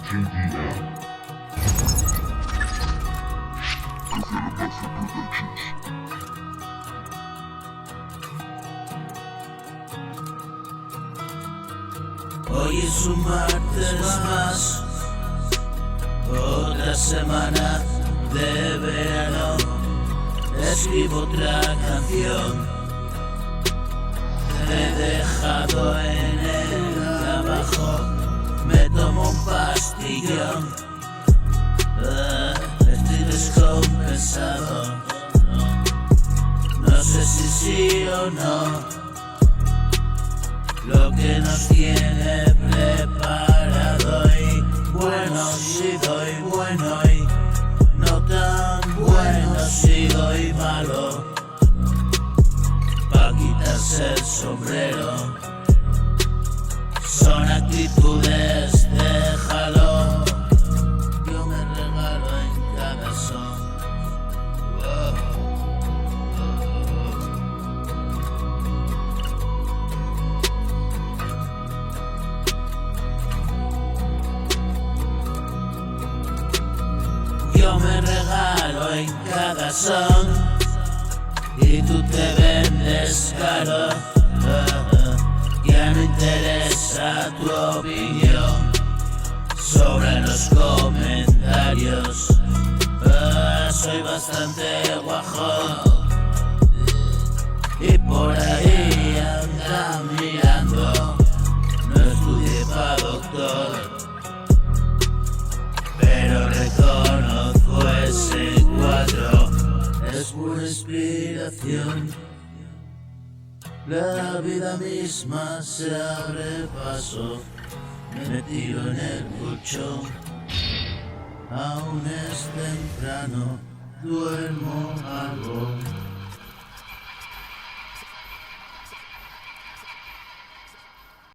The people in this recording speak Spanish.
JDM. Hoy es un martes más, otra semana de verano. Escribo otra canción, te he dejado en el trabajo, me tomo un pastillón. Estoy descompensado, no sé si sí o no. Lo que nos tiene preparado y bueno si doy bueno y no tan bueno si doy malo. Pa' quitarse el sombrero, son actitudes, déjalo. Yo me regalo en cada son. Yo me regalo en cada son y tú te vendes caro. Ya no interesa tu opinión sobre los comentarios. Soy bastante guajo y por ahí anda mirando. No estudié pa' doctor, pero reconozco ese cuadro, es pura inspiración. La vida misma se abre paso, me tiro en el colchón. Aún es temprano, duermo algo.